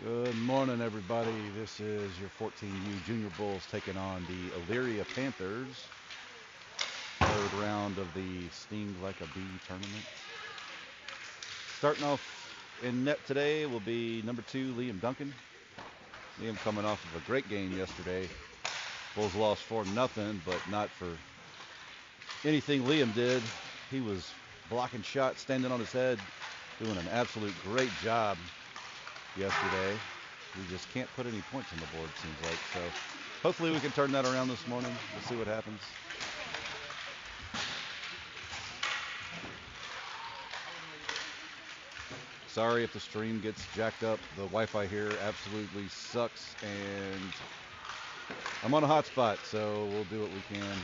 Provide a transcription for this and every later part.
Good morning, everybody. This is your 14U Junior Bulls taking on the Elyria Panthers. Third round of the Sting Like a Bee tournament. Starting off in net today will be number 2, Liam Duncan. Liam coming off of a great game yesterday. Bulls lost 4-0, but not for anything Liam did. He was blocking shots, standing on his head, doing an absolute great job yesterday. We just can't put any points on the board, seems like. So hopefully we can turn that around this morning. We'll see what happens. Sorry if the stream gets jacked up. The Wi-Fi here absolutely sucks, and I'm on a hotspot, so we'll do what we can.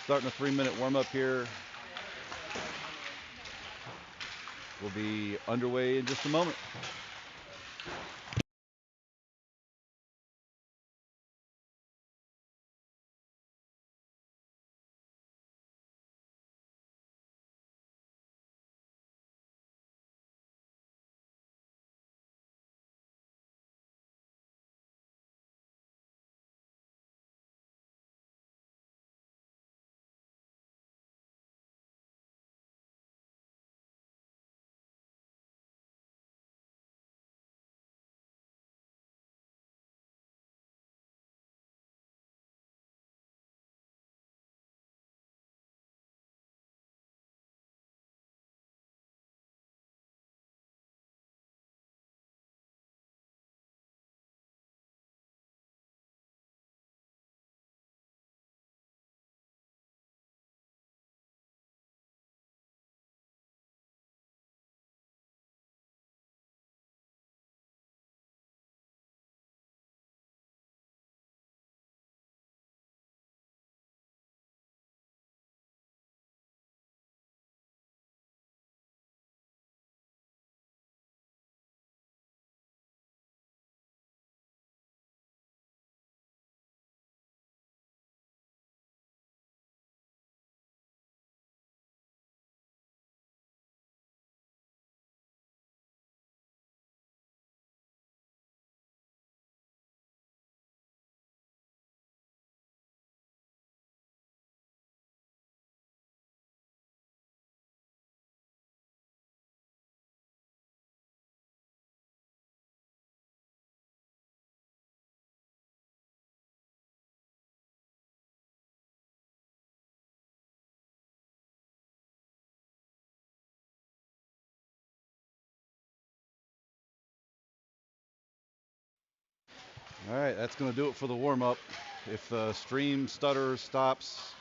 Starting a 3-minute warm-up here. We'll be underway in just a moment. All right, that's going to do it for the warm-up. If the stream stutter stops,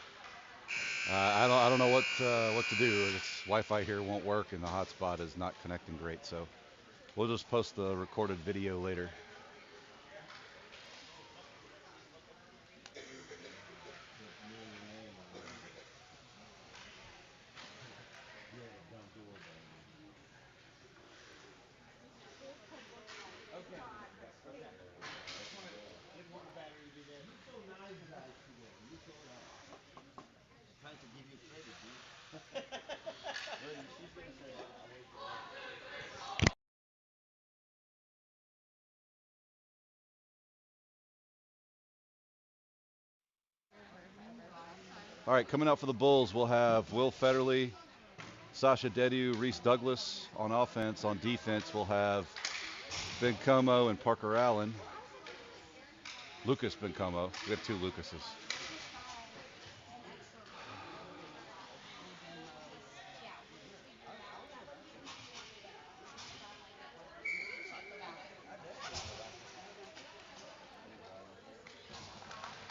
I don't know what to do. This Wi-Fi here won't work, and the hotspot is not connecting great. So we'll just post the recorded video later. All right, coming out for the Bulls, we'll have Will Federley, Sasha Dedu, Reese Douglas on offense. On defense, we'll have Ben Como and Parker Allen. Lucas Ben Como. We have two Lucases.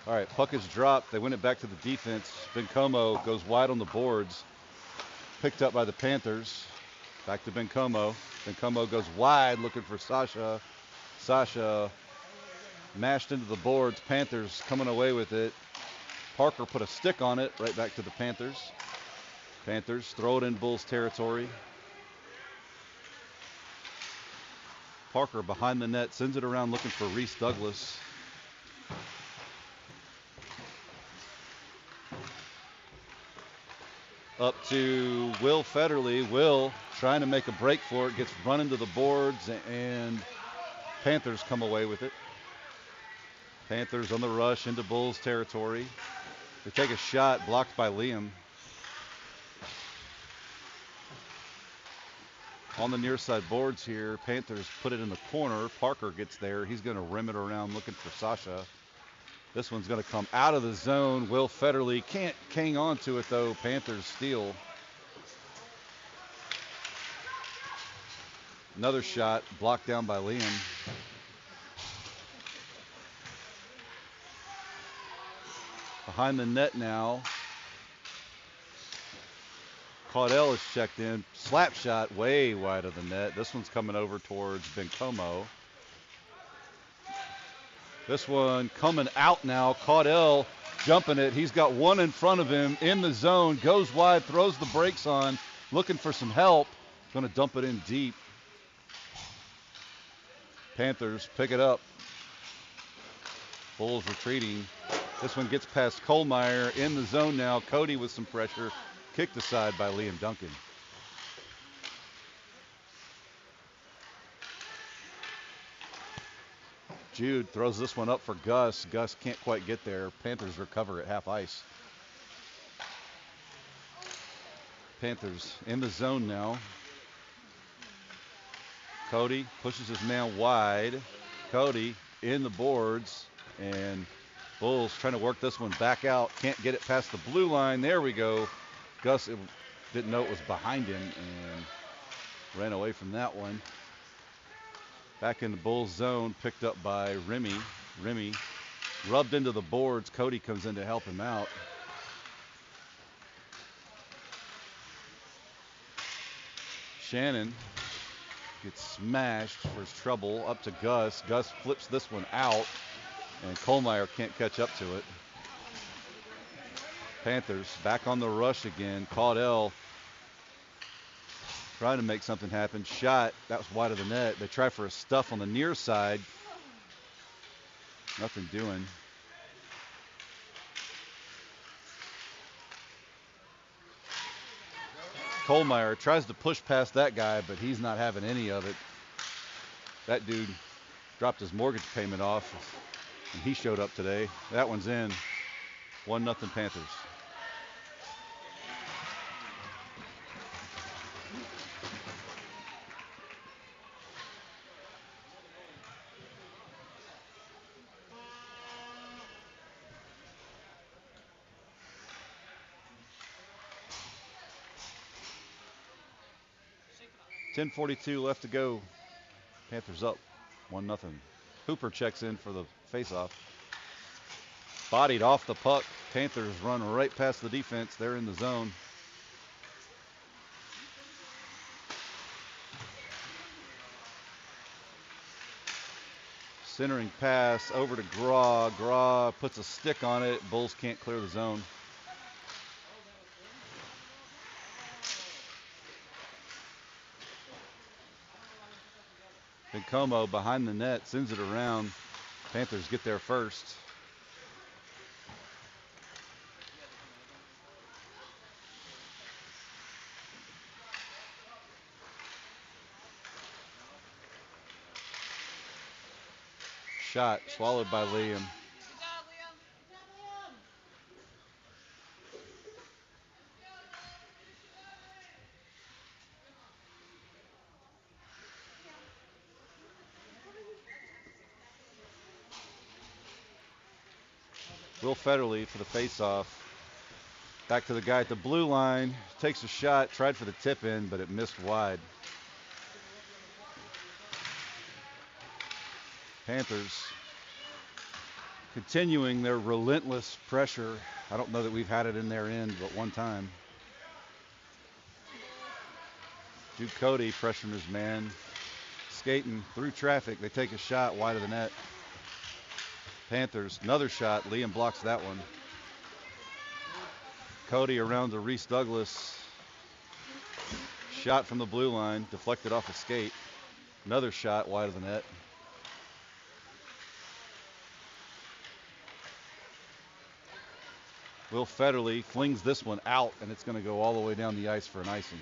All right, puck is dropped. They win it back to the defense. Ben Como goes wide on the boards. Picked up by the Panthers. Back to Ben Como. Ben Como goes wide looking for Sasha. Sasha mashed into the boards. Panthers coming away with it. Parker put a stick on it. Right back to the Panthers. Panthers throw it in Bulls territory. Parker behind the net sends it around looking for Reese Douglas. Up to Will Federley. Will trying to make a break for it. Gets run into the boards, and Panthers come away with it. Panthers on the rush into Bulls territory. They take a shot blocked by Liam. On the near side boards here, Panthers put it in the corner. Parker gets there. He's going to rim it around looking for Sasha. This one's going to come out of the zone. Will Federley can't hang on to it, though. Panthers steal. Another shot blocked down by Liam. Behind the net now. Caudell is checked in. Slap shot way wide of the net. This one's coming over towards Bencomo. This one coming out now. Caudell jumping it. He's got one in front of him in the zone. Goes wide, throws the brakes on, looking for some help. Going to dump it in deep. Panthers pick it up. Bulls retreating. This one gets past Kohlmeyer in the zone now. Cody with some pressure. Kicked aside by Liam Duncan. Jude throws this one up for Gus. Gus can't quite get there. Panthers recover at half ice. Panthers in the zone now. Cody pushes his man wide. Cody in the boards, and Bulls trying to work this one back out. Can't get it past the blue line. There we go. Gus didn't know it was behind him and ran away from that one. Back in the Bulls zone, picked up by Remy. Remy rubbed into the boards. Cody comes in to help him out. Shannon gets smashed for his trouble. Up to Gus. Gus flips this one out, and Kohlmeyer can't catch up to it. Panthers back on the rush again. Caudell trying to make something happen. Shot, that was wide of the net. They try for a stuff on the near side. Nothing doing. Kohlmeyer tries to push past that guy, but he's not having any of it. That dude dropped his mortgage payment off, and he showed up today. That one's in. 1-0 Panthers. .10:42 left to go. Panthers up 1-0. Hooper checks in for the faceoff. Bodied off the puck. Panthers run right past the defense. They're in the zone. Centering pass over to Graw. Graw puts a stick on it. Bulls can't clear the zone. Bencomo behind the net sends it around. Panthers get there first. Shot swallowed by Liam. Will Federley for the faceoff. Back to the guy at the blue line. Takes a shot, tried for the tip in, but it missed wide. Panthers continuing their relentless pressure. I don't know that we've had it in their end but one time. Duke Cody pressuring his man. Skating through traffic. They take a shot wide of the net. Panthers, another shot. Liam blocks that one. Cody around to Reese Douglas. Shot from the blue line, deflected off a skate. Another shot wide of the net. Will Federley flings this one out, and it's going to go all the way down the ice for an icing.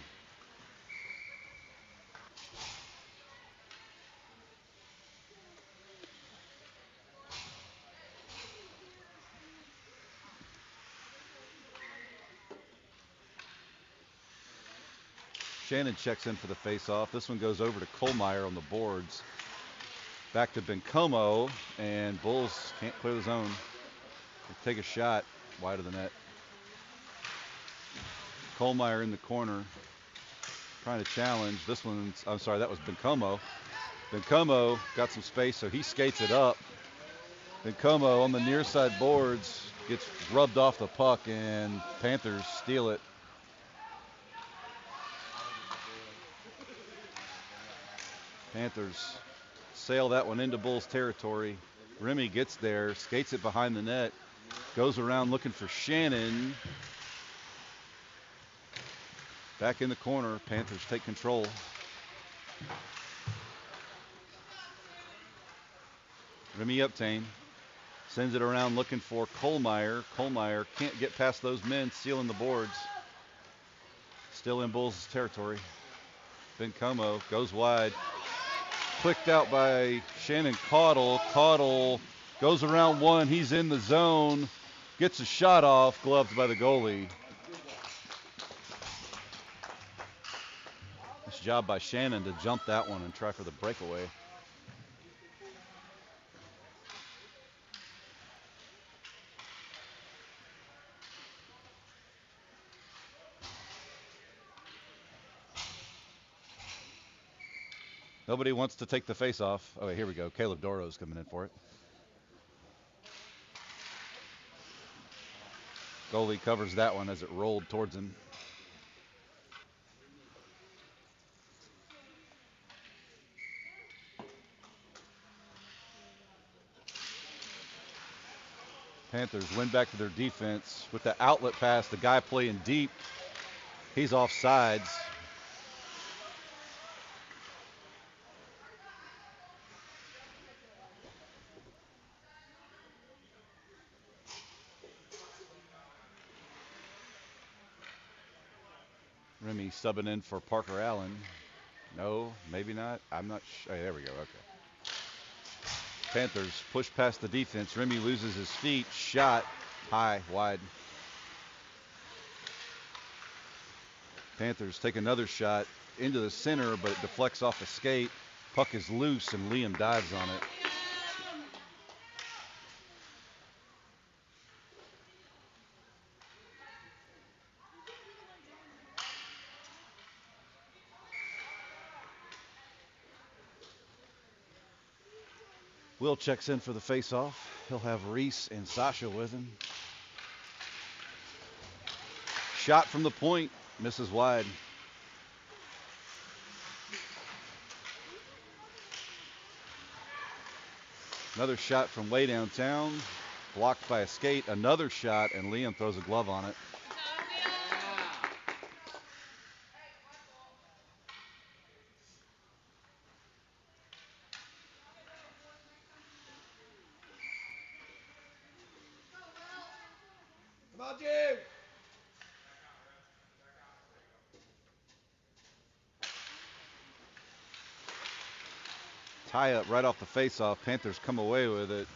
Shannon checks in for the face-off. This one goes over to Kohlmeyer on the boards. Back to Bencomo, and Bulls can't clear the zone. They take a shot wide of the net. Kohlmeyer in the corner, trying to challenge. This one's, I'm sorry, that was Bencomo. Bencomo got some space, so he skates it up. Bencomo on the near side boards gets rubbed off the puck, and Panthers steal it. Panthers sail that one into Bulls territory. Remy gets there, skates it behind the net, goes around looking for Shannon. Back in the corner, Panthers take control. Remy Uptain sends it around looking for Kohlmeyer. Kohlmeyer can't get past those men sealing the boards. Still in Bulls territory. Bencomo goes wide. Clicked out by Shannon Caudle. Caudle goes around one. He's in the zone. Gets a shot off. Gloved by the goalie. Nice job by Shannon to jump that one and try for the breakaway. Nobody wants to take the face off. Oh, here we go. Caleb Doro's coming in for it. Goalie covers that one as it rolled towards him. Panthers win back to their defense with the outlet pass. The guy playing deep, he's off sides. Remy subbing in for Parker Allen. No, maybe not. I'm not sure. Hey, there we go. Okay. Panthers push past the defense. Remy loses his feet. Shot high, wide. Panthers take another shot into the center, but it deflects off the skate. Puck is loose, and Liam dives on it. Will checks in for the face-off. He'll have Reese and Sasha with him. Shot from the point, misses wide. Another shot from way downtown, blocked by a skate. Another shot, and Liam throws a glove on it. Come on, Jim! Tie up right off the face-off. Panthers come away with it.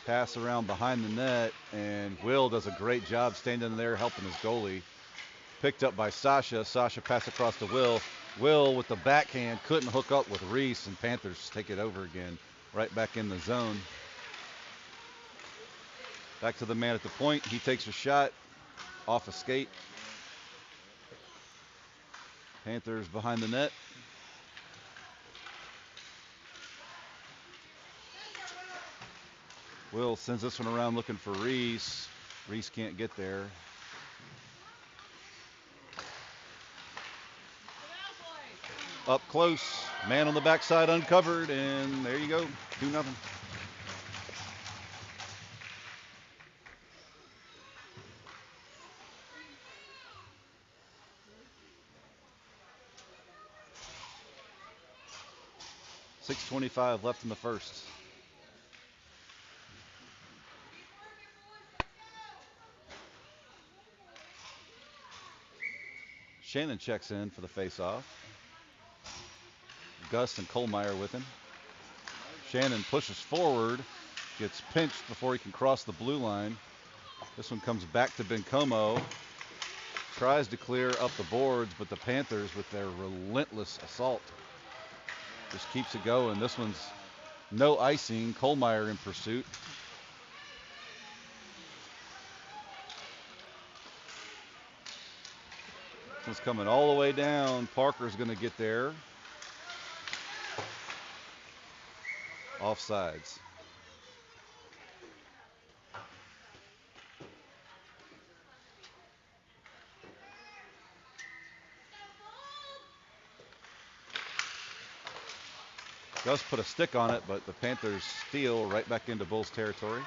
Pass around behind the net, and Will does a great job standing there helping his goalie. Picked up by Sasha. Sasha pass across to Will. Will with the backhand couldn't hook up with Reese, and Panthers take it over again. Right back in the zone. Back to the man at the point. He takes a shot off a skate. Panthers behind the net. Will sends this one around looking for Reese. Reese can't get there. Up close, man on the backside uncovered, and there you go, 2-0. .6:25 left in the first. Shannon checks in for the face-off. Gus and Kohlmeyer with him. Shannon pushes forward, gets pinched before he can cross the blue line. This one comes back to Bencomo. Tries to clear up the boards, but the Panthers, with their relentless assault, just keeps it going. This one's no icing. Kohlmeyer in pursuit. This one's coming all the way down. Parker's going to get there. Offsides. Gus put a stick on it, but the Panthers steal right back into Bulls territory.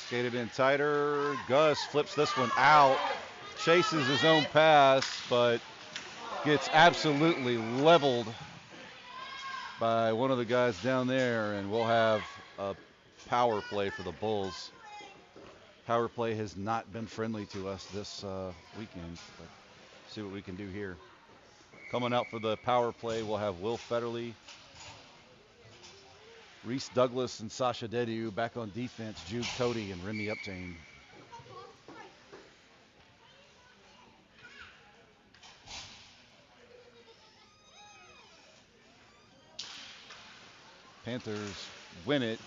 Skated in tighter. Gus flips this one out. Chases his own pass, but gets absolutely leveled by one of the guys down there, and we'll have a power play for the Bulls. Power play has not been friendly to us this weekend, but see what we can do here. Coming out for the power play, we'll have Will Federle, Reese Douglas, and Sasha Dediu. Back on defense, Jude Cody and Remy Uptain. Panthers win it.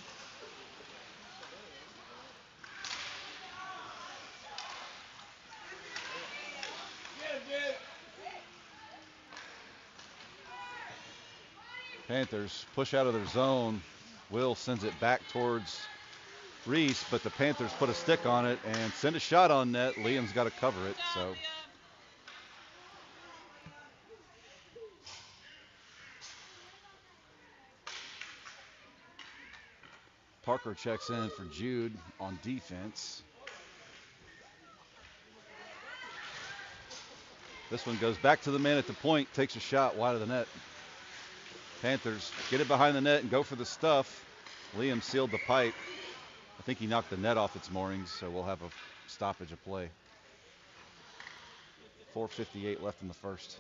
Panthers push out of their zone. Will sends it back towards Reese, but the Panthers put a stick on it and send a shot on net. Liam's got to cover it, so. Parker checks in for Jude on defense. This one goes back to the man at the point, takes a shot wide of the net. Panthers get it behind the net and go for the stuff. Liam sealed the pipe. I think he knocked the net off its moorings, so we'll have a stoppage of play. 4:58 left in the first.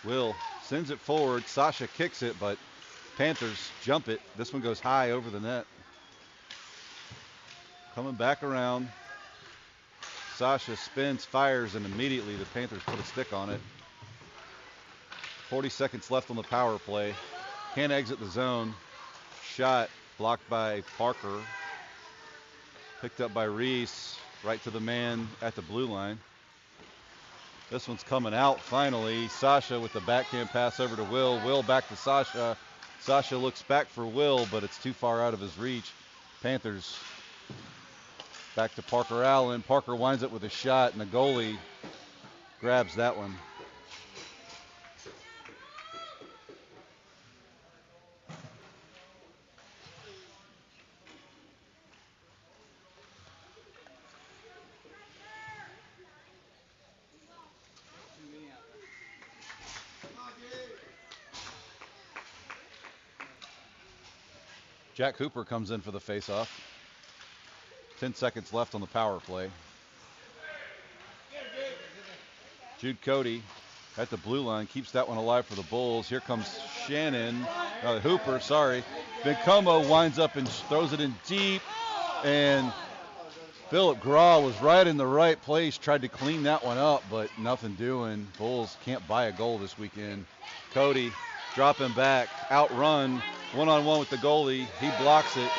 Will sends it forward. Sasha kicks it, but Panthers jump it. This one goes high over the net. Coming back around. Sasha spins, fires, and immediately the Panthers put a stick on it. 40 seconds left on the power play. Can't exit the zone. Shot blocked by Parker. Picked up by Reese. Right to the man at the blue line. This one's coming out finally. Sasha with the backhand pass over to Will. Will back to Sasha. Sasha looks back for Will, but it's too far out of his reach. Panthers back to Parker Allen. Parker winds up with a shot, and the goalie grabs that one. Jack Hooper comes in for the faceoff. 10 seconds left on the power play. Jude Cody at the blue line keeps that one alive for the Bulls. Here comes Hooper, sorry. Bencomo winds up and throws it in deep, and Philip Graw was right in the right place, tried to clean that one up, but nothing doing. Bulls can't buy a goal this weekend. Cody dropping back, outrun, one-on-one with the goalie. He blocks it.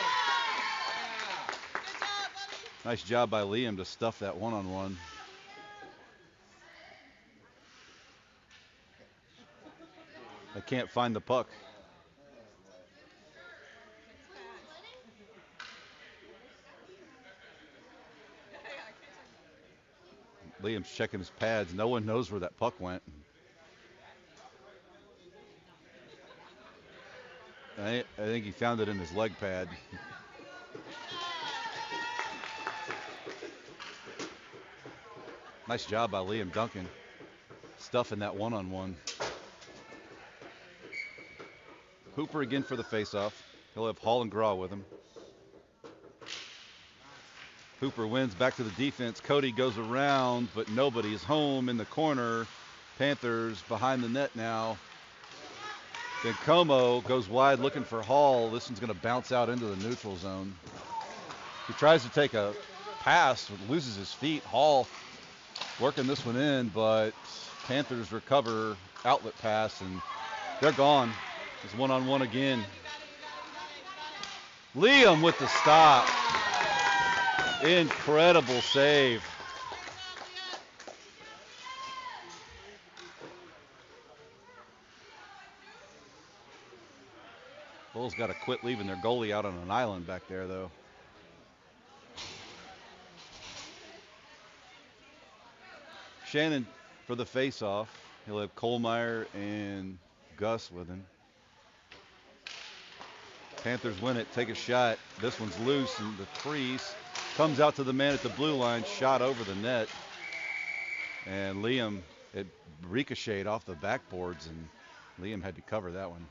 Nice job by Liam to stuff that one-on-one. I can't find the puck. Liam's checking his pads. No one knows where that puck went. I think he found it in his leg pad. Nice job by Liam Duncan. stuff in that one-on-one. Hooper again for the face-off. He'll have Hall and Graw with him. Hooper wins back to the defense. Cody goes around, but nobody's home in the corner. Panthers behind the net now. Then Como goes wide looking for Hall. This one's going to bounce out into the neutral zone. He tries to take a pass, loses his feet. Hall working this one in, but Panthers recover outlet pass, and they're gone. It's one-on-one again. Liam with the stop. Incredible save. Bulls got to quit leaving their goalie out on an island back there, though. Shannon for the face-off. He'll have Kohlmeyer and Gus with him. Panthers win it, take a shot. This one's loose, and the crease comes out to the man at the blue line, shot over the net. And Liam, it ricocheted off the backboards, and Liam had to cover that one.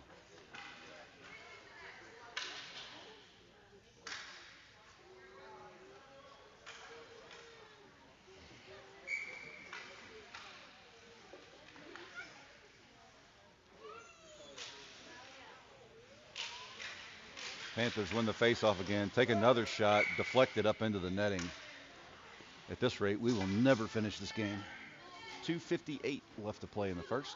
Panthers win the face-off again, take another shot, deflected up into the netting. At this rate, we will never finish this game. 2:58 left to play in the first.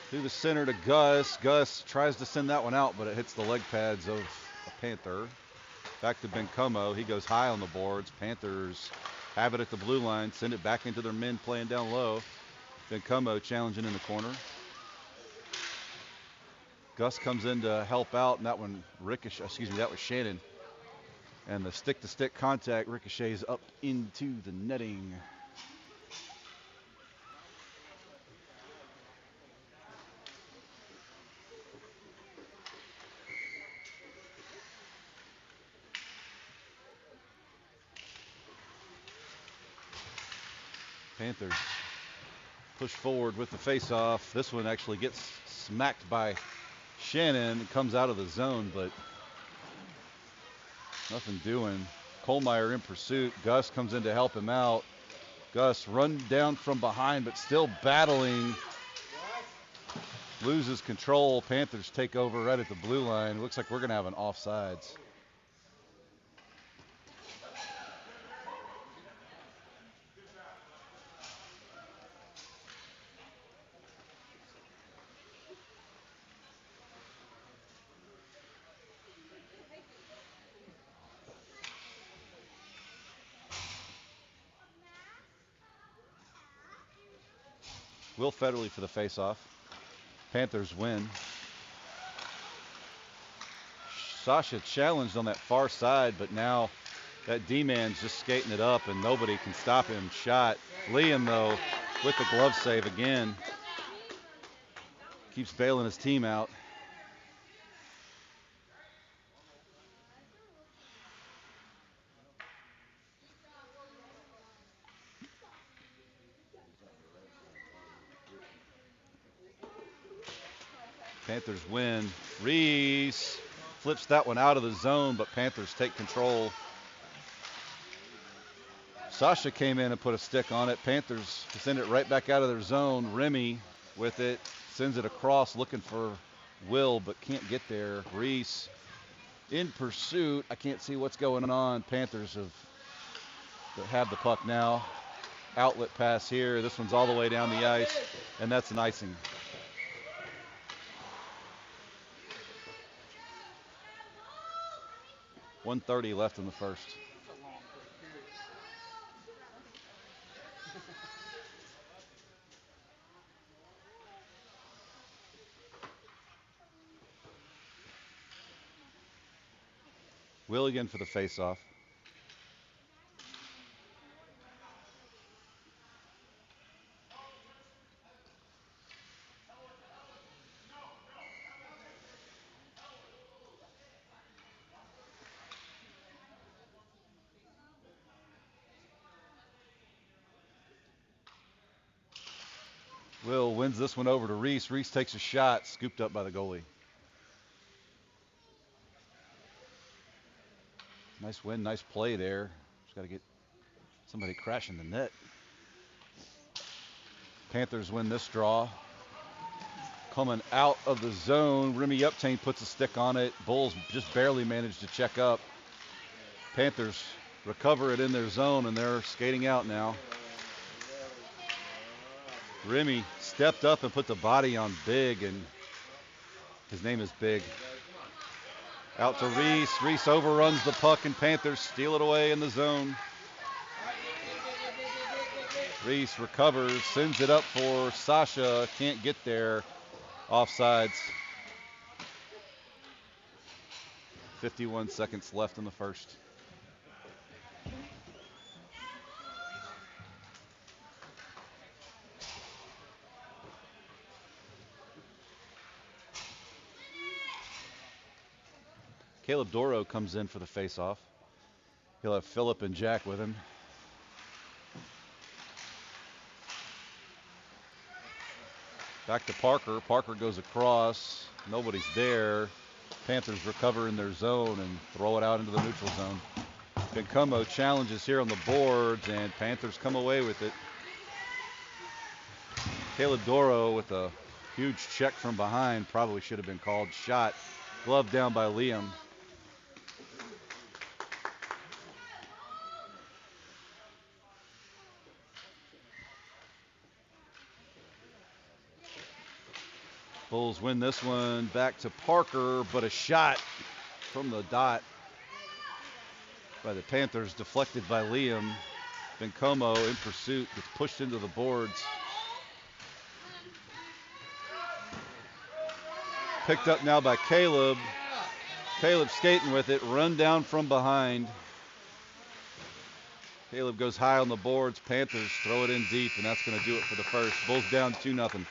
Through the center to Gus. Gus tries to send that one out, but it hits the leg pads of a Panther. Back to Bencomo. He goes high on the boards. Panthers have it at the blue line, send it back into their men playing down low. Bencomo challenging in the corner. Gus comes in to help out, and that one that was Shannon. And the stick-to-stick contact ricochets up into the netting. Panthers push forward with the face-off. This one actually gets smacked by Shannon. It comes out of the zone, but nothing doing. Kohlmeyer in pursuit. Gus comes in to help him out. Gus run down from behind, but still battling. Loses control. Panthers take over right at the blue line. Looks like we're going to have an offsides. Will Federley for the face-off. Panthers win. Sasha challenged on that far side, but now that D-man's just skating it up and nobody can stop him. Shot. Liam, though, with the glove save again. Keeps bailing his team out. Panthers win. Reese flips that one out of the zone, but Panthers take control. Sasha came in and put a stick on it. Panthers send it right back out of their zone. Remy with it, sends it across looking for Will, but can't get there. Reese in pursuit. I can't see what's going on. Panthers have the puck now. Outlet pass here. This one's all the way down the ice, and that's an icing. .130 left in the first. Will again for the face-off. Will wins this one over to Reese. Reese takes a shot, scooped up by the goalie. Nice win, nice play there. Just got to get somebody crashing the net. Panthers win this draw. Coming out of the zone, Remy Uptain puts a stick on it. Bulls just barely managed to check up. Panthers recover it in their zone, and they're skating out now. Remy stepped up and put the body on Big, and his name is Big. Out to Reese. Reese overruns the puck, and Panthers steal it away in the zone. Reese recovers, sends it up for Sasha. Can't get there. Offsides. 51 seconds left in the first. Caleb Doro comes in for the face-off. He'll have Phillip and Jack with him. Back to Parker. Parker goes across. Nobody's there. Panthers recover in their zone and throw it out into the neutral zone. Bencomo challenges here on the boards, and Panthers come away with it. Caleb Doro with a huge check from behind. Probably should have been called. Shot. Glove down by Liam. Bulls win this one. Back to Parker, but a shot from the dot by the Panthers, deflected by Liam. Bencomo in pursuit, gets pushed into the boards. Picked up now by Caleb. Caleb skating with it, run down from behind. Caleb goes high on the boards. Panthers throw it in deep, and that's going to do it for the first. Bulls down 2-0.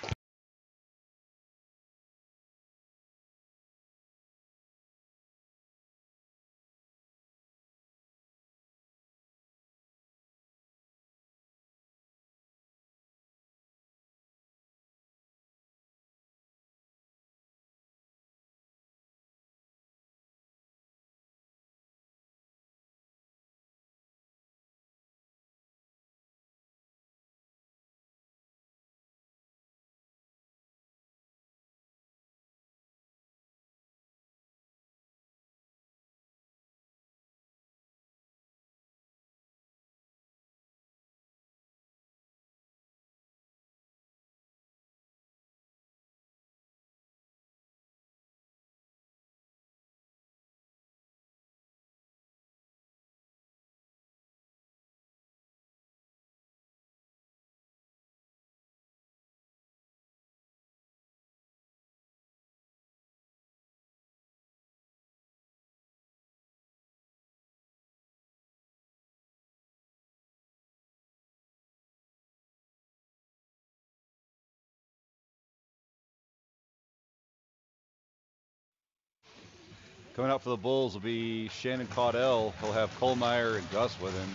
Coming out for the Bulls will be Shannon Caudell. He'll have Kohlmeyer and Gus with him.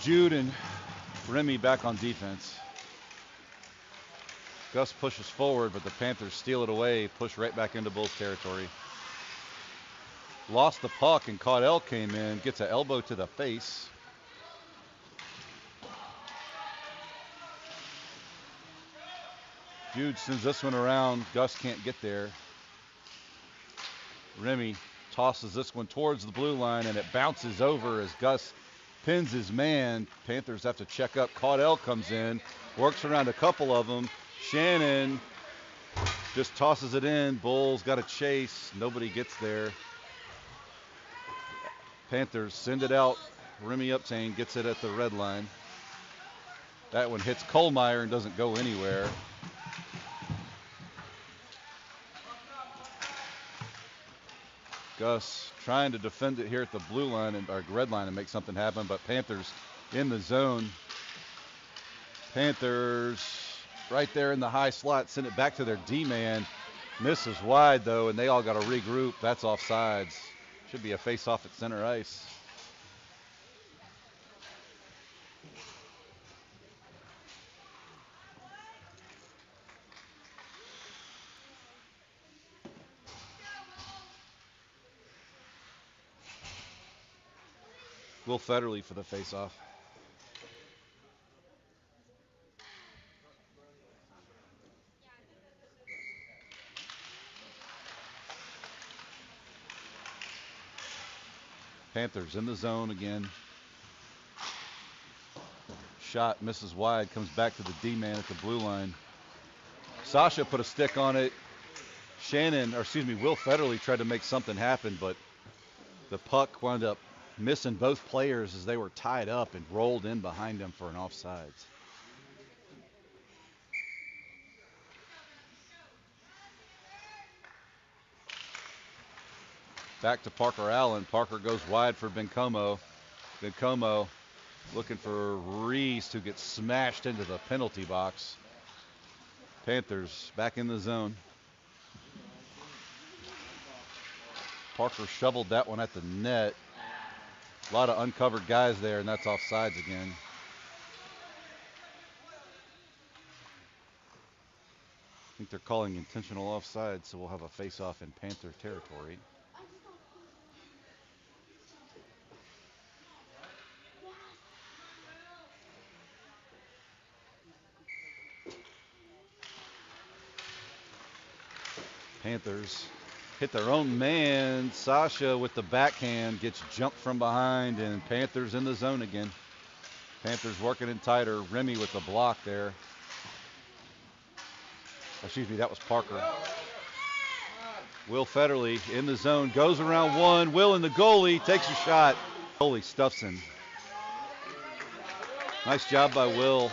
Jude and Remy back on defense. Gus pushes forward, but the Panthers steal it away, push right back into Bulls territory. Lost the puck, and Caudell came in, gets an elbow to the face. Jude sends this one around. Gus can't get there. Remy tosses this one towards the blue line, and it bounces over as Gus pins his man. Panthers have to check up. Caudell comes in, works around a couple of them. Shannon just tosses it in. Bulls got a chase. Nobody gets there. Panthers send it out. Remy Uptain gets it at the red line. That one hits Kohlmeyer and doesn't go anywhere. Gus trying to defend it here at the blue line or red line and make something happen, but Panthers in the zone. Panthers right there in the high slot, send it back to their D-man. Misses wide though, and they all got to regroup. That's offsides. Should be a face-off at center ice. Will Federley for the faceoff. Panthers in the zone again. Shot misses wide, comes back to the D-man at the blue line. Sasha put a stick on it. Will Federley tried to make something happen, but the puck wound up missing both players as they were tied up and rolled in behind them for an offsides. Back to Parker Allen. Parker goes wide for Bencomo. Bencomo looking for Reese, who gets smashed into the penalty box. Panthers back in the zone. Parker shoveled that one at the net. A lot of uncovered guys there, and that's offsides again. I think they're calling intentional offside, so we'll have a face-off in Panther territory. Panthers hit their own man. Sasha with the backhand gets jumped from behind, and Panthers in the zone again. Panthers working in tighter. Remy with the block there. Excuse me, that was Parker. Will Federley in the zone, goes around one. Will in the goalie, takes a shot. Goalie stuffs him. Nice job by Will.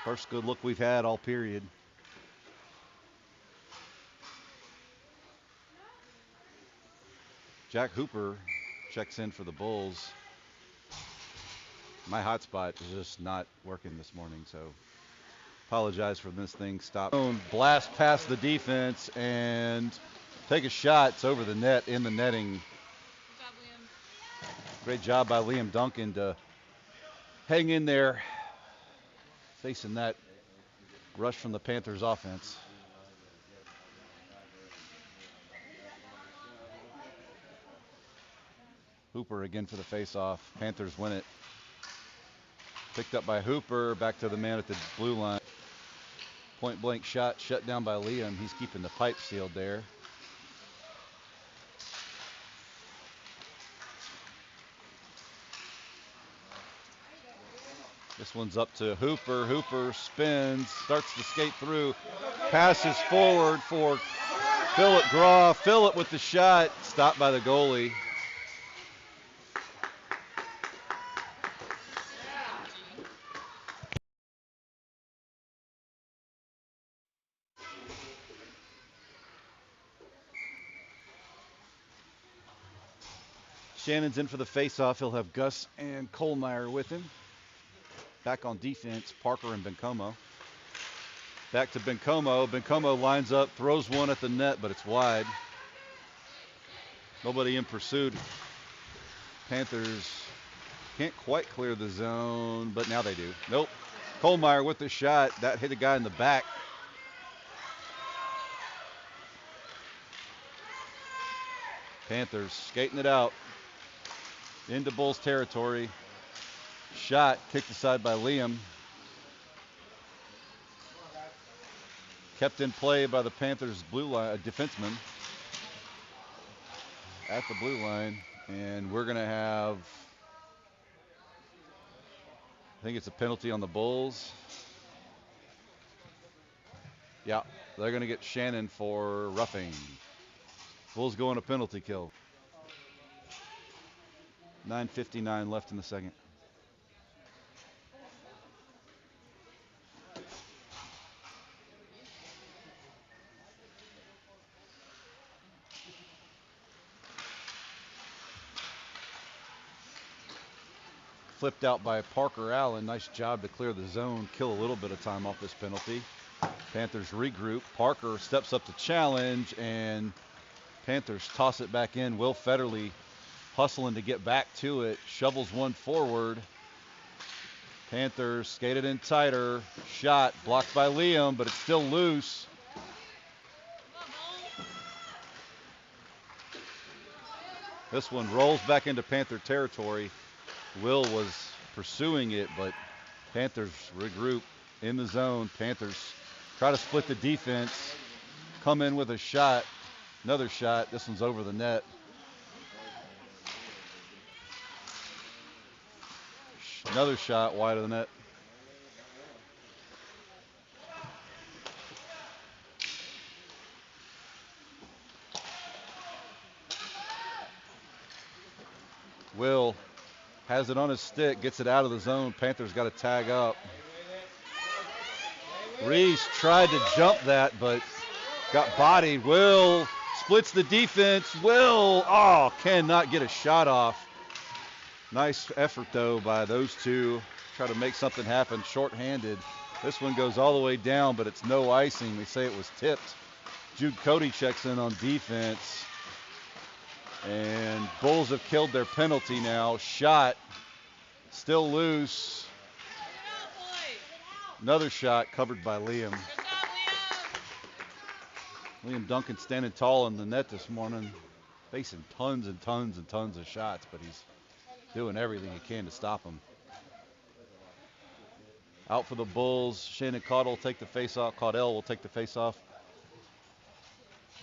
First good look we've had all period. Jack Hooper checks in for the Bulls. My hotspot is just not working this morning, so apologize for this thing. Stop. Blast past the defense and take a shot. It's over the net, in the netting. Great job by Liam Duncan to hang in there, facing that rush from the Panthers offense. Hooper again for the faceoff. Panthers win it. Picked up by Hooper, back to the man at the blue line. Point blank shot shut down by Liam. He's keeping the pipe sealed there. This one's up to Hooper. Hooper spins, starts to skate through, passes forward for Philip Groff. Philip with the shot, stopped by the goalie. Shannon's in for the faceoff. He'll have Gus and Kohlmeyer with him. Back on defense, Parker and Bencomo. Back to Bencomo. Bencomo lines up, throws one at the net, but it's wide. Nobody in pursuit. Panthers can't quite clear the zone, but now they do. Nope. Kohlmeyer with the shot. That hit a guy in the back. Panthers skating it out into Bulls territory. Shot kicked aside by Liam. Kept in play by the Panthers blue line defenseman at the blue line, and we're going to have, I think it's a penalty on the Bulls. Yeah, they're going to get Shannon for roughing. Bulls going to penalty kill. 9:59 left in the second. Flipped out by Parker Allen. Nice job to clear the zone, kill a little bit of time off this penalty. Panthers regroup. Parker steps up to challenge, and Panthers toss it back in. Will Federley hustling to get back to it. Shovels one forward. Panthers skated in tighter. Shot blocked by Liam, but it's still loose. This one rolls back into Panther territory. Will was pursuing it, but Panthers regroup in the zone. Panthers try to split the defense, come in with a shot, another shot. This one's over the net. Another shot wide of the net. Will has it on his stick, gets it out of the zone. Panthers got to tag up. Reese tried to jump that, but got bodied. Will splits the defense. Will, cannot get a shot off. Nice effort, though, by those two. Try to make something happen shorthanded. This one goes all the way down, but it's no icing. They say it was tipped. Jude Cody checks in on defense. And Bulls have killed their penalty now. Shot, still loose. Another shot covered by Liam. Liam Duncan standing tall in the net this morning, facing tons and tons and tons of shots, but he's doing everything he can to stop them. Out for the Bulls. Shannon Caudle will take the face-off. Caudell will take the face-off.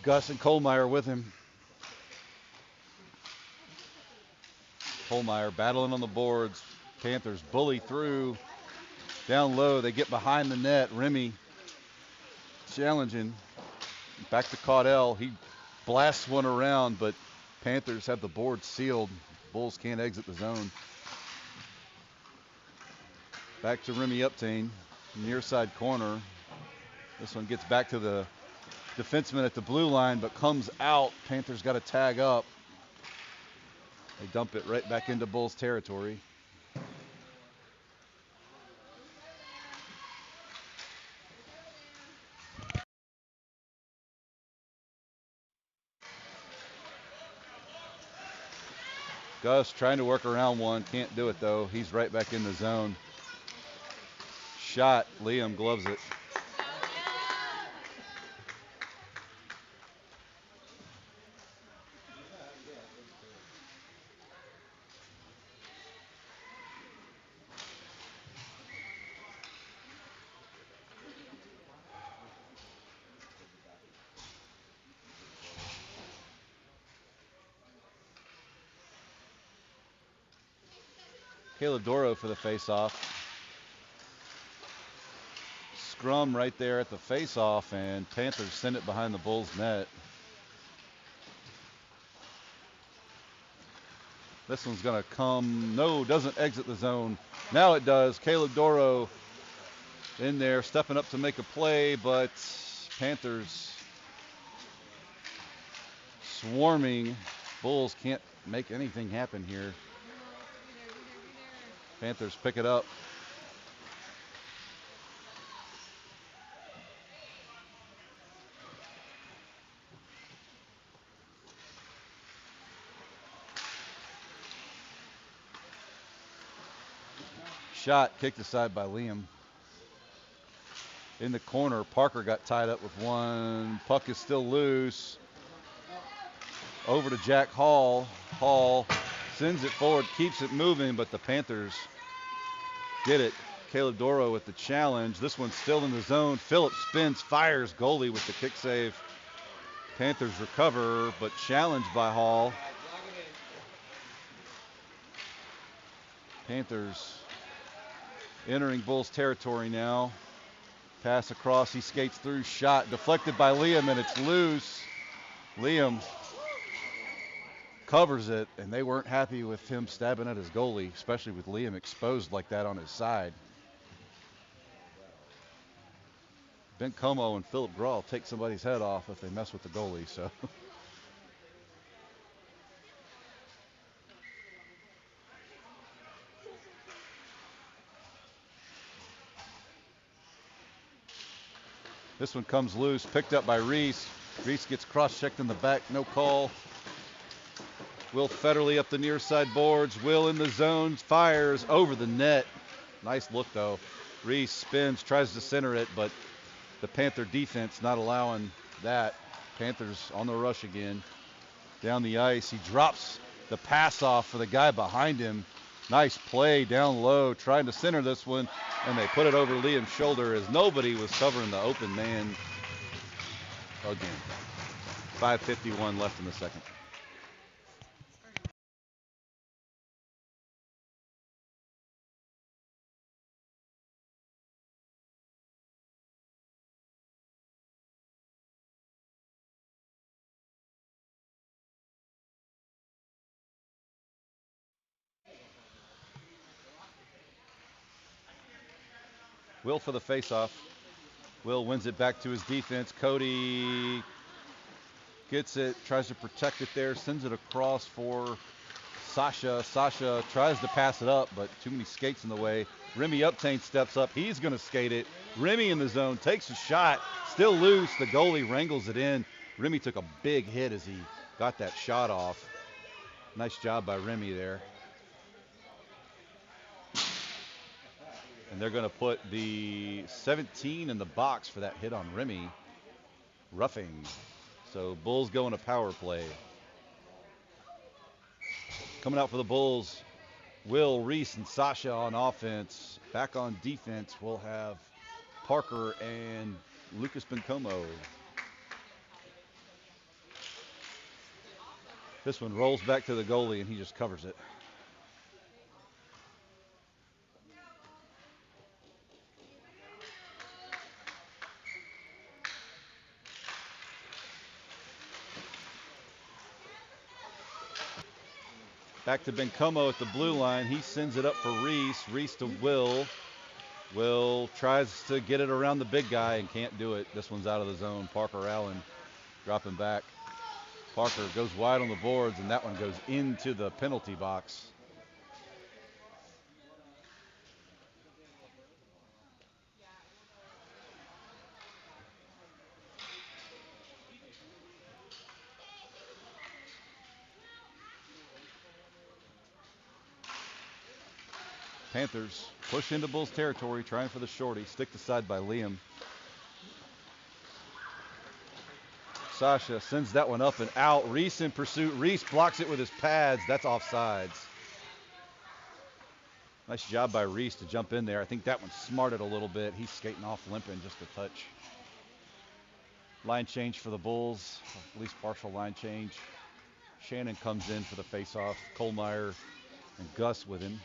Gus and Kohlmeyer with him. Kohlmeyer battling on the boards. Panthers bully through. Down low, they get behind the net. Remy challenging. Back to Caudell. He blasts one around, but Panthers have the board sealed. Bulls can't exit the zone. Back to Remy Uptain, near side corner. This one gets back to the defenseman at the blue line, but comes out. Panthers got to tag up. They dump it right back into Bulls territory. Gus trying to work around one, can't do it though. He's right back in the zone. Shot, Liam gloves it. Caleb Doro for the face-off. Scrum right there at the face-off, and Panthers send it behind the Bulls' net. This one's going to come. No, doesn't exit the zone. Now it does. Caleb Doro in there, stepping up to make a play, but Panthers swarming. Bulls can't make anything happen here. Panthers pick it up. Shot kicked aside by Liam. In the corner, Parker got tied up with one. Puck is still loose. Over to Jack Hall. Hall sends it forward, keeps it moving, but the Panthers get it. Caleb Doro with the challenge. This one's still in the zone. Phillips spins, fires, goalie with the kick save. Panthers recover, but challenged by Hall. Panthers entering Bulls territory now. Pass across, he skates through, shot deflected by Liam, and it's loose. Liam covers it, and they weren't happy with him stabbing at his goalie, especially with Liam exposed like that on his side. Ben Como and Philip Grawl take somebody's head off if they mess with the goalie, so. This one comes loose, picked up by Reese. Reese gets cross-checked in the back, no call. Will Federley up the near side boards. Will in the zone, fires over the net. Nice look though. Reese spins, tries to center it, but the Panther defense not allowing that. Panthers on the rush again. Down the ice, he drops the pass off for the guy behind him. Nice play down low, trying to center this one, and they put it over Liam's shoulder as nobody was covering the open man again. 5:51 left in the second. Will for the faceoff. Will wins it back to his defense. Cody gets it, tries to protect it there, sends it across for Sasha. Sasha tries to pass it up, but too many skates in the way. Remy Uptain steps up. He's going to skate it. Remy in the zone, takes a shot, still loose. The goalie wrangles it in. Remy took a big hit as he got that shot off. Nice job by Remy there. And they're going to put the 17 in the box for that hit on Remy. Roughing. So Bulls going to power play. Coming out for the Bulls, Will, Reese, and Sasha on offense. Back on defense, we'll have Parker and Lucas Bencomo. This one rolls back to the goalie, and he just covers it. Back to Bencomo at the blue line. He sends it up for Reese. Reese to Will. Will tries to get it around the big guy and can't do it. This one's out of the zone. Parker Allen dropping back. Parker goes wide on the boards, and that one goes into the penalty box. Panthers push into Bulls territory, trying for the shorty. Stick to side by Liam. Sasha sends that one up and out. Reese in pursuit. Reese blocks it with his pads. That's offsides. Nice job by Reese to jump in there. I think that one smarted a little bit. He's skating off limping just a touch. Line change for the Bulls, at least partial line change. Shannon comes in for the faceoff. Kohlmeyer and Gus with him.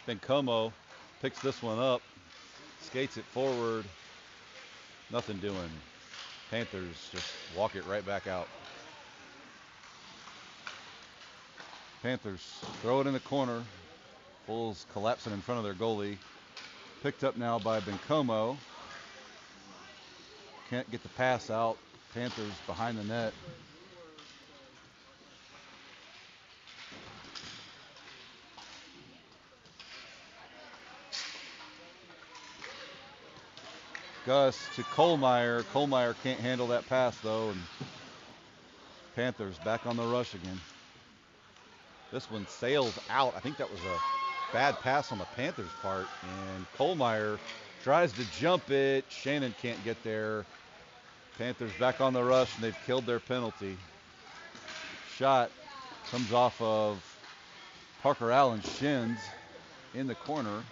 Bencomo picks this one up, skates it forward. Nothing doing. Panthers just walk it right back out. Panthers throw it in the corner. Bulls collapsing in front of their goalie. Picked up now by Bencomo. Can't get the pass out. Panthers behind the net. Gus to Kohlmeyer. Kohlmeyer can't handle that pass though, and Panthers back on the rush again. This one sails out. I think that was a bad pass on the Panthers' part, and Kohlmeyer tries to jump it. Shannon can't get there. Panthers back on the rush, and they've killed their penalty. Shot comes off of Parker Allen's shins in the corner.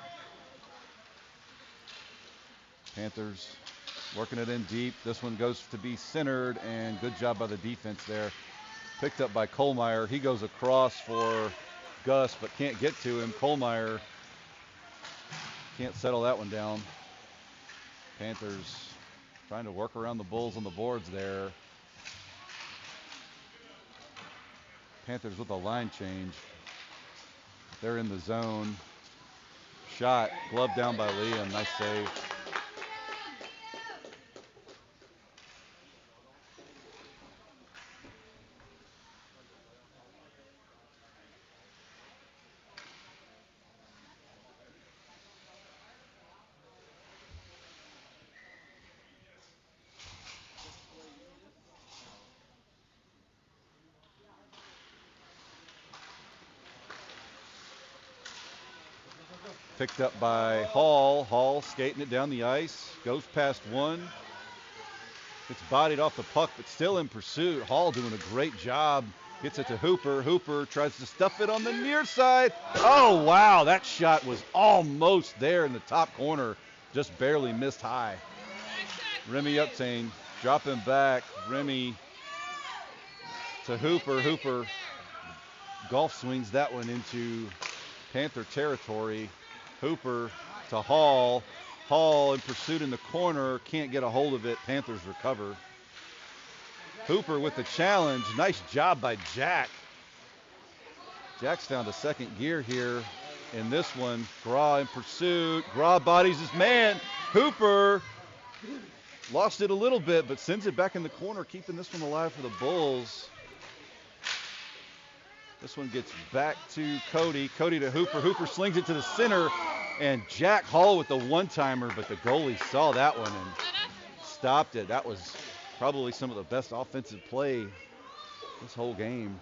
Panthers working it in deep. This one goes to be centered, and good job by the defense there. Picked up by Kohlmeyer. He goes across for Gus, but can't get to him. Kohlmeyer can't settle that one down. Panthers trying to work around the Bulls on the boards there. Panthers with a line change. They're in the zone. Shot, glove down by Liam. Nice save. Picked up by Hall. Hall skating it down the ice. Goes past one. It's bodied off the puck, but still in pursuit. Hall doing a great job. Gets it to Hooper. Hooper tries to stuff it on the near side. Oh, wow. That shot was almost there in the top corner. Just barely missed high. Remy Uptain dropping back. Remy to Hooper. Hooper golf swings that one into Panther territory. Hooper to Hall. Hall in pursuit in the corner. Can't get a hold of it. Panthers recover. Hooper with the challenge. Nice job by Jack. Jack's found a second gear here in this one. Graw in pursuit. Graw bodies his man. Hooper lost it a little bit, but sends it back in the corner, keeping this one alive for the Bulls. This one gets back to Cody. Cody to Hooper. Hooper slings it to the center, and Jack Hall with the one-timer, but the goalie saw that one and stopped it. That was probably some of the best offensive play this whole game.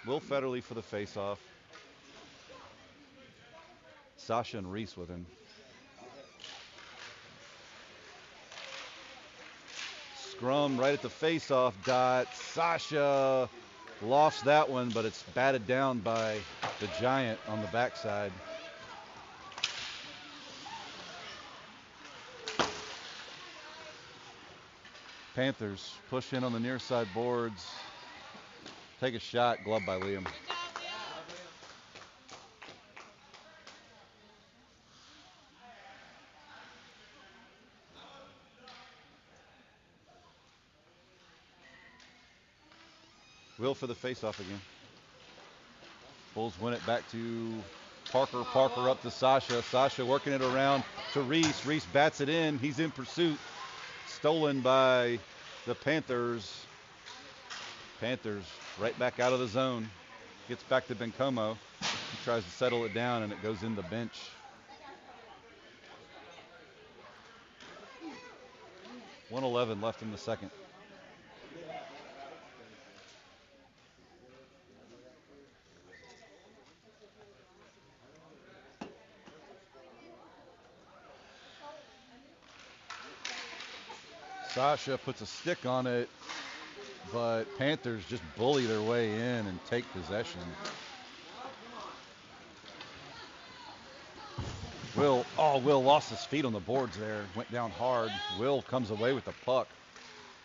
Will Federley for the face-off. Sasha and Reese with him. Scrum right at the face-off dot. Sasha lost that one, but it's batted down by the Giant on the backside. Panthers push in on the near side boards. Take a shot, glove by Liam. Will for the face-off again. Bulls win it back to Parker. Parker up to Sasha. Sasha working it around to Reese. Reese bats it in. He's in pursuit. Stolen by the Panthers. Panthers right back out of the zone. Gets back to Bencomo. He tries to settle it down, and it goes in the bench. .111 left in the second. Sasha puts a stick on it, but Panthers just bully their way in and take possession. Will lost his feet on the boards there, went down hard. Will comes away with the puck,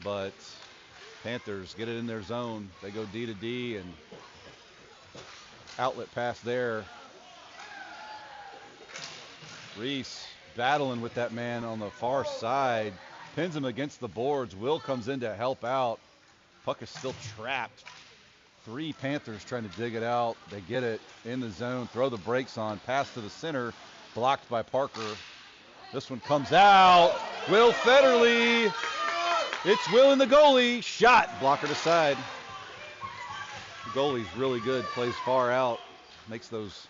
but Panthers get it in their zone. They go D to D, and outlet pass there. Reese battling with that man on the far side. Pins him against the boards. Will comes in to help out. Puck is still trapped. 3 Panthers trying to dig it out. They get it in the zone, throw the brakes on, pass to the center, blocked by Parker. This one comes out. Will Federley. It's Will and the goalie. Shot. Blocker to side. The goalie's really good. Plays far out. Makes those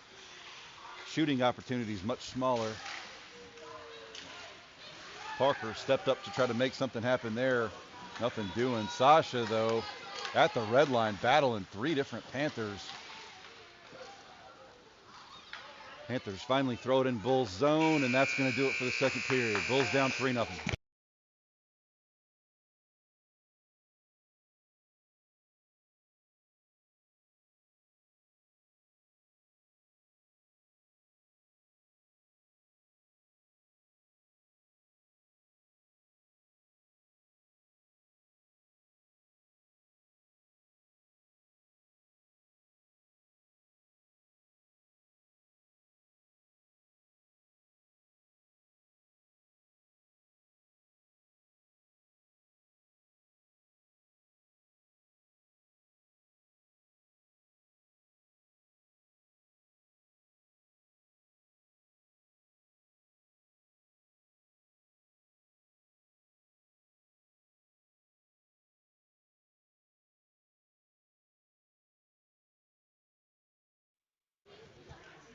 shooting opportunities much smaller. Parker stepped up to try to make something happen there. Nothing doing. Sasha, though, at the red line, battling 3 different Panthers. Panthers finally throw it in Bulls zone, and that's going to do it for the second period. Bulls down 3-0.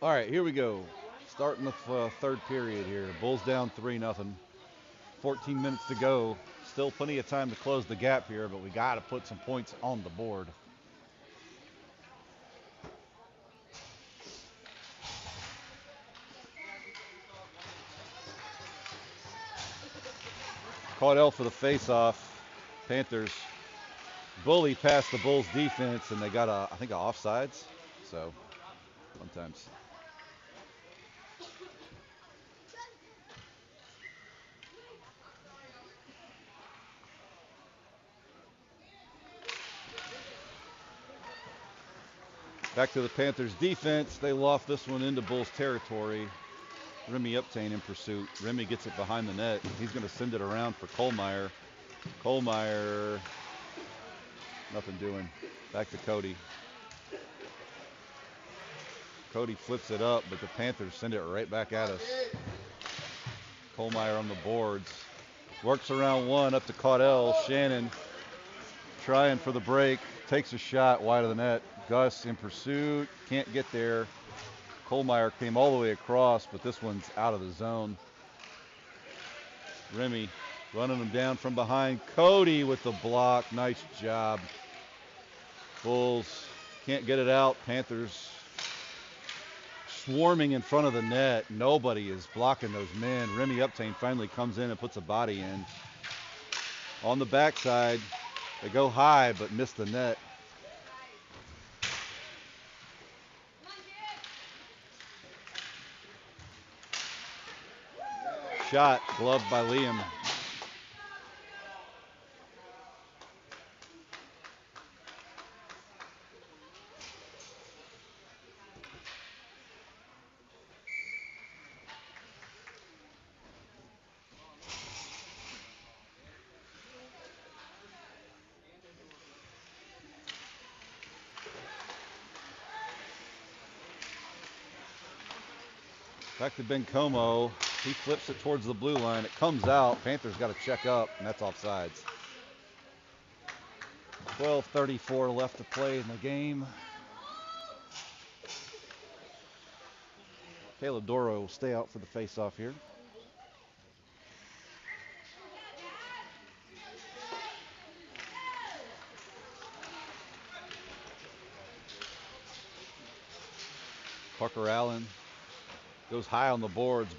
All right, here we go. Starting the third period here. Bulls down 3-0. 14 minutes to go. Still plenty of time to close the gap here, but we got to put some points on the board. Caudell for the face-off. Panthers bully past the Bulls defense, and they got I think, a offsides. So, sometimes. Back to the Panthers defense. They loft this one into Bulls territory. Remy Uptain in pursuit. Remy gets it behind the net. He's going to send it around for Kohlmeyer. Kohlmeyer, nothing doing. Back to Cody. Cody flips it up, but the Panthers send it right back at us. Kohlmeyer on the boards. Works around one, up to Caudell. Shannon trying for the break. Takes a shot wide of the net. Gus in pursuit. Can't get there. Kohlmeyer came all the way across, but this one's out of the zone. Remy running him down from behind. Cody with the block. Nice job. Bulls can't get it out. Panthers swarming in front of the net. Nobody is blocking those men. Remy Uptain finally comes in and puts a body in. On the backside, they go high but miss the net. Shot gloved by Liam. Back to Bencomo. He flips it towards the blue line. It comes out. Panthers got to check up, and that's offsides. 12:34 left to play in the game. Caleb Doro will stay out for the face-off here. Parker Allen goes high on the boards,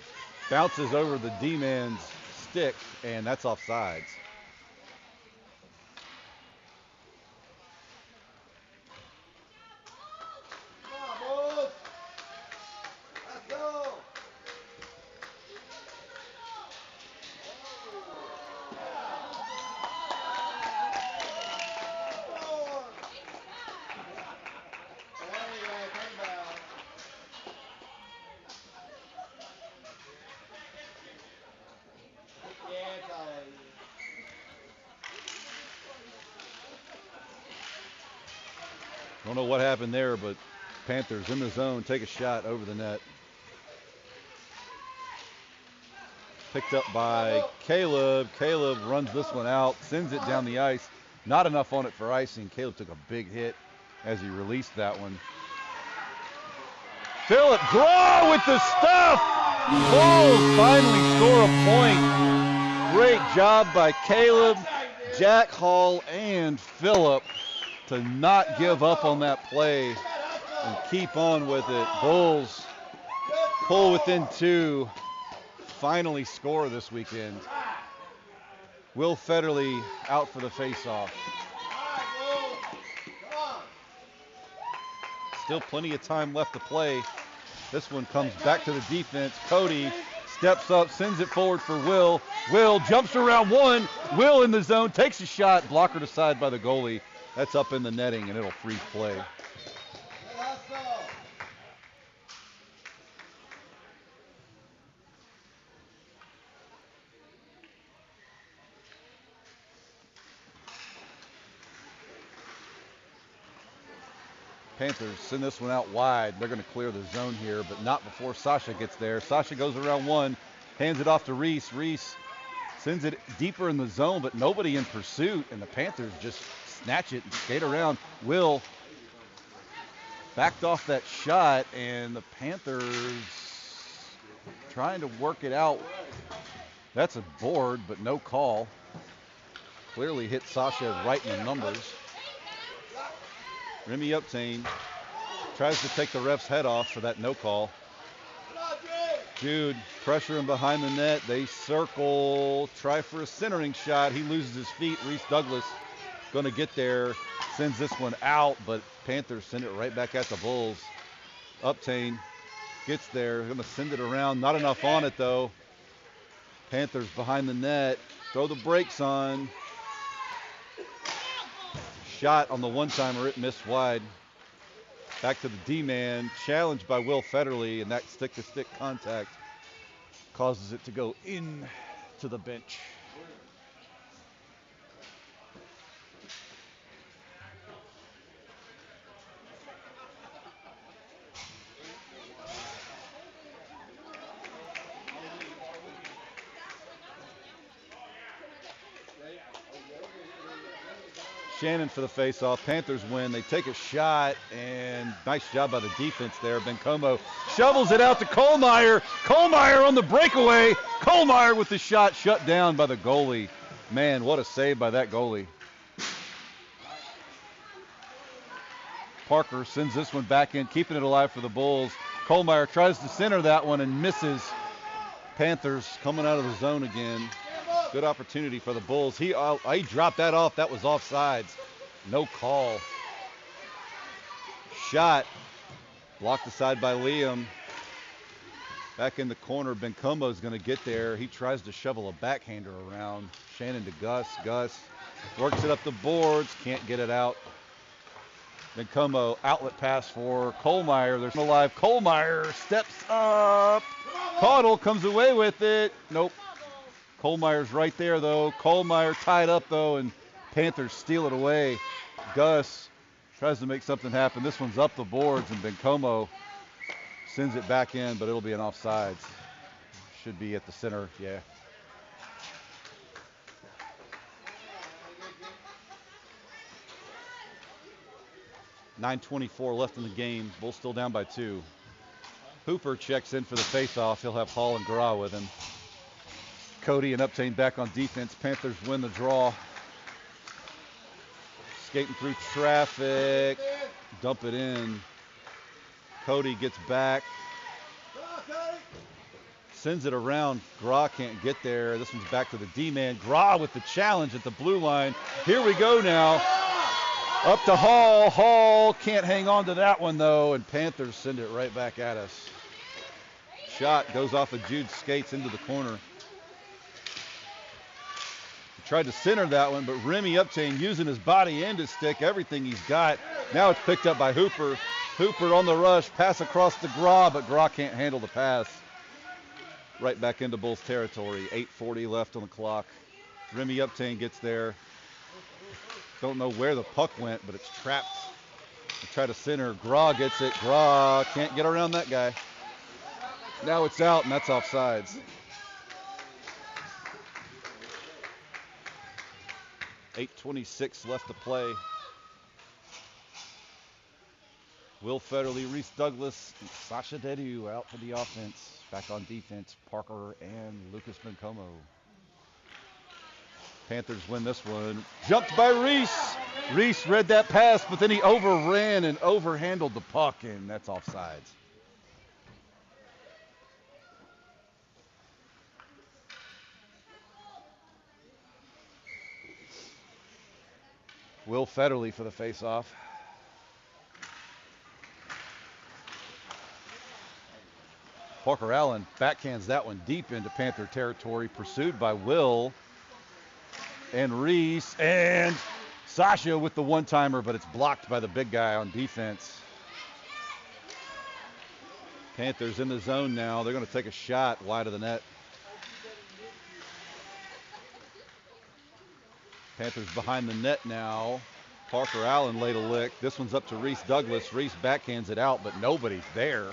bounces over the D-man's stick, and that's offsides. Don't know what happened there, but Panthers in the zone, take a shot over the net. Picked up by Caleb. Caleb runs this one out, sends it down the ice. Not enough on it for icing. Caleb took a big hit as he released that one. Phillip Graw with the stuff. Bulls finally score a point. Great job by Caleb, Jack Hall, and Phillip to not give up on that play and keep on with it. Bulls pull within two. Finally score this weekend. Will Federley out for the face-off. Still plenty of time left to play. This one comes back to the defense. Cody steps up, sends it forward for Will. Will jumps around one. Will in the zone, takes a shot, blockered aside by the goalie. That's up in the netting, and it'll freeze play. Panthers send this one out wide. They're going to clear the zone here, but not before Sasha gets there. Sasha goes around one, hands it off to Reese. Reese sends it deeper in the zone, but nobody in pursuit, and the Panthers just snatch it and skate around. Will backed off that shot, and the Panthers trying to work it out. That's a board, but no call. Clearly hit Sasha right in the numbers. Remy Uptain tries to take the ref's head off for that no call. Jude pressure him behind the net. They circle, try for a centering shot. He loses his feet. Reese Douglas going to get there, sends this one out, but Panthers send it right back at the Bulls. Uptain gets there, going to send it around. Not enough on it, though. Panthers behind the net. Throw the brakes on. Shot on the one-timer. It missed wide. Back to the D-man. Challenged by Will Federley, and that stick-to-stick contact causes it to go in to the bench. Shannon for the face-off. Panthers win. They take a shot, and nice job by the defense there. Bencomo shovels it out to Kohlmeyer. Kohlmeyer on the breakaway. Kohlmeyer with the shot shut down by the goalie. Man, what a save by that goalie. Parker sends this one back in, keeping it alive for the Bulls. Kohlmeyer tries to center that one and misses. Panthers coming out of the zone again. Good opportunity for the Bulls. He dropped that off. That was offsides. No call. Shot. Blocked aside by Liam. Back in the corner. Bencomo's going to get there. He tries to shovel a backhander around. Shannon to Gus. Gus works it up the boards. Can't get it out. Bencomo outlet pass for Kohlmeyer. There's no live. Kohlmeyer steps up. Caudle comes away with it. Nope. Kohlmeyer's right there, though. Kohlmeyer tied up, though, and Panthers steal it away. Gus tries to make something happen. This one's up the boards, and Bencomo sends it back in, but it'll be an offsides. Should be at the center, yeah. .9:24 left in the game. Bulls still down by 2. Hooper checks in for the faceoff. He'll have Hall and Gra with him. Cody and Uptain back on defense. Panthers win the draw. Skating through traffic. Dump it in. Cody gets back. Sends it around. Gra can't get there. This one's back to the D-man. Gra with the challenge at the blue line. Here we go now. Up to Hall. Hall can't hang on to that one, though, and Panthers send it right back at us. Shot goes off of Jude's skates into the corner. Tried to center that one, but Remy Uptain using his body and his stick, everything he's got. Now it's picked up by Hooper. Hooper on the rush, pass across to Gra, but Gra can't handle the pass. Right back into Bulls territory. 8:40 left on the clock. Remy Uptain gets there. Don't know where the puck went, but it's trapped. They try to center. Gra gets it. Gra can't get around that guy. Now it's out, and that's offsides. 8:26 left to play. Will Federley, Reese Douglas, and Sasha Dedu out for the offense. Back on defense, Parker and Lucas Bencomo. Panthers win this one. Jumped by Reese. Reese read that pass, but then he overran and overhandled the puck, and that's offsides. Will Federley for the faceoff. Parker Allen backhands that one deep into Panther territory, pursued by Will and Reese and Sasha with the one-timer, but it's blocked by the big guy on defense. Panthers in the zone now. They're going to take a shot wide of the net. Panthers behind the net now. Parker Allen laid a lick. This one's up to Reese Douglas. Reese backhands it out, but nobody's there.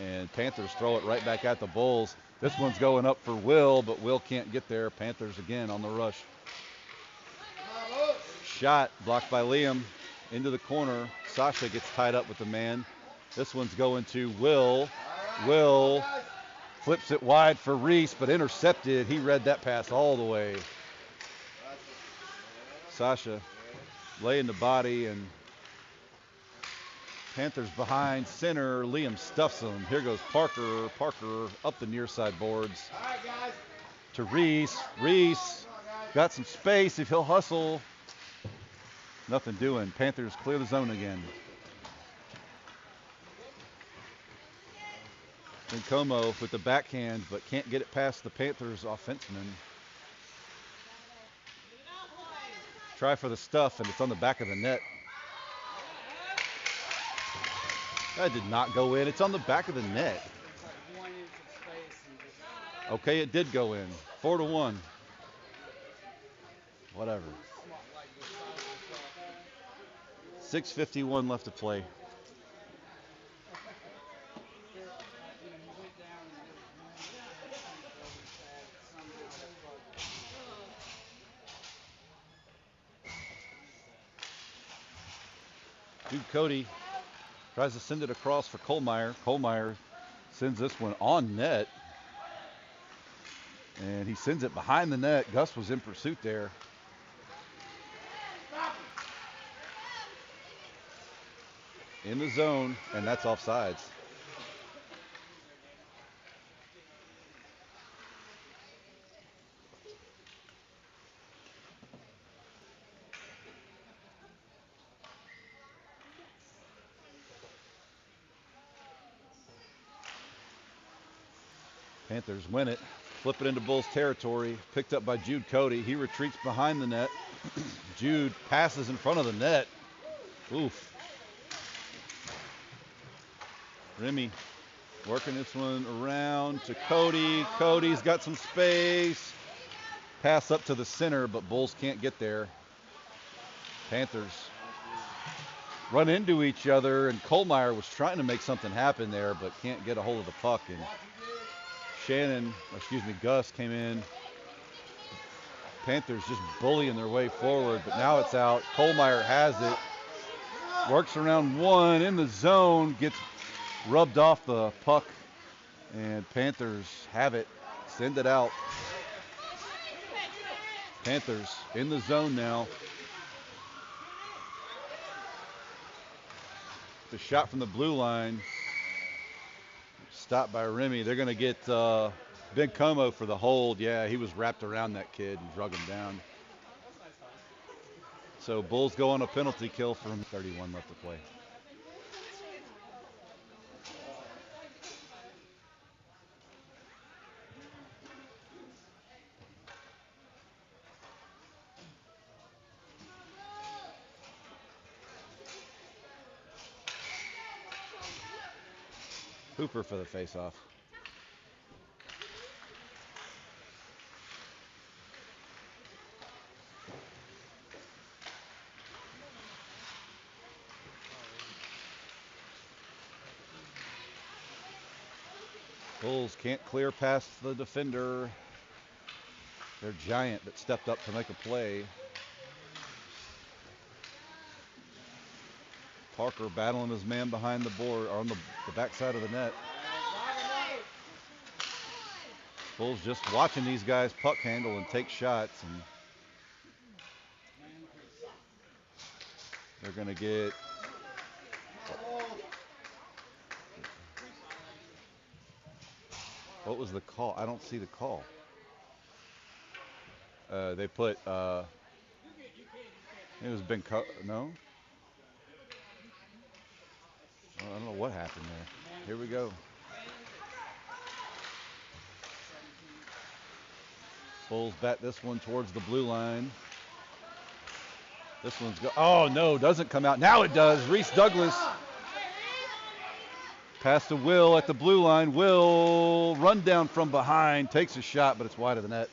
And Panthers throw it right back at the Bulls. This one's going up for Will, but Will can't get there. Panthers again on the rush. Shot blocked by Liam into the corner. Sasha gets tied up with the man. This one's going to Will. Will flips it wide for Reese, but intercepted. He read that pass all the way. Sasha laying the body, and Panthers behind center. Liam stuffs them. Here goes Parker. Parker up the near side boards. To Reese. Reese got some space if he'll hustle. Nothing doing. Panthers clear the zone again. And Como with the backhand, but can't get it past the Panthers offenseman. Try for the stuff, and it's on the back of the net. That did not go in. It's on the back of the net. Okay, it did go in. 4-1. Whatever. 6:51 left to play. Dude Cody tries to send it across for Kohlmeyer. Kohlmeyer sends this one on net. And he sends it behind the net. Gus was in pursuit there. In the zone, and that's offsides. Panthers win it. Flip it into Bulls territory. Picked up by Jude Cody. He retreats behind the net. Jude passes in front of the net. Oof. Remy working this one around to Cody. Cody's got some space. Pass up to the center, but Bulls can't get there. Panthers run into each other, and Kohlmeyer was trying to make something happen there, but can't get a hold of the puck. And Gus came in. Panthers just bullying their way forward, but now it's out. Kohlmeyer has it. Works around one in the zone, gets rubbed off the puck, and Panthers have it. Send it out. Panthers in the zone now. The shot from the blue line. Stopped by Remy. They're going to get Ben Como for the hold. Yeah, he was wrapped around that kid and drug him down. So Bulls go on a penalty kill from 31 left to play. Hooper for the face-off. Bulls can't clear past the defender. Their giant that stepped up to make a play. Parker battling his man behind the board, or on the backside of the net. Bulls just watching these guys puck handle and take shots, and they're going to get what was the call? I don't see the call. They put it was no? I don't know what happened there. Here we go. Bulls bat this one towards the blue line. This one's oh no, doesn't come out. Now it does. Reese Douglas pass to Will at the blue line. Will run down from behind, takes a shot, but it's wide of the net.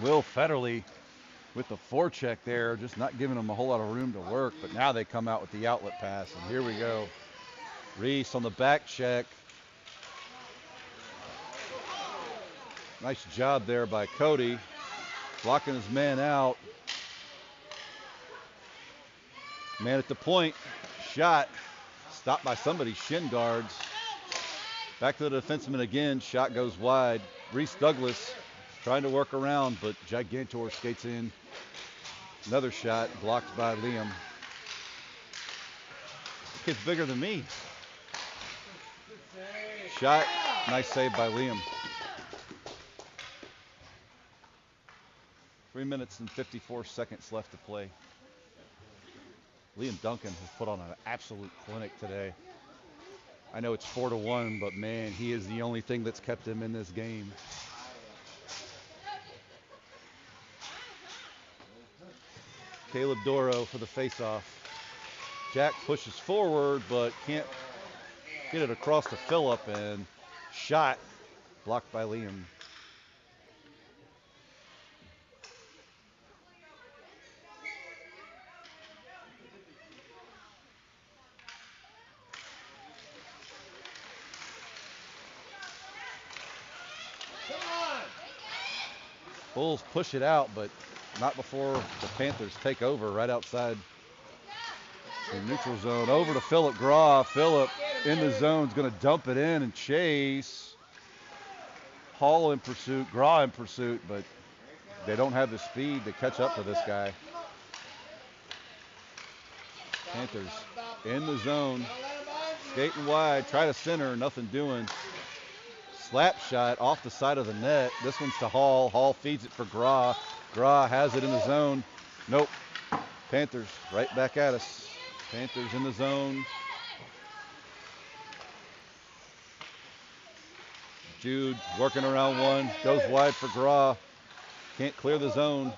Will Federley with the forecheck there, just not giving them a whole lot of room to work, but now they come out with the outlet pass, and here we go. Reese on the back check. Nice job there by Cody, blocking his man out. Man at the point, shot, stopped by somebody's shin guards. Back to the defenseman again, shot goes wide. Reese Douglas trying to work around, but Gigantor skates in. Another shot blocked by Liam. Kid's bigger than me. Shot. Nice save by Liam. 3 minutes and 54 seconds left to play. Liam Duncan has put on an absolute clinic today. I know it's 4-1, but man, he is the only thing that's kept him in this game. Caleb Doro for the faceoff. Jack pushes forward, but can't get it across to Phillip, and shot blocked by Liam. Bulls push it out, but not before the Panthers take over right outside the neutral zone. Over to Phillip Graw. Phillip in the zone is going to dump it in and chase. Hall in pursuit, Graw in pursuit, but they don't have the speed to catch up to this guy. Panthers in the zone, skating wide, try to center, nothing doing. Slap shot off the side of the net. This one's to Hall. Hall feeds it for Graw. Graw has it in the zone. Nope. Panthers right back at us. Panthers in the zone. Jude working around one. Goes wide for Graw. Can't clear the zone.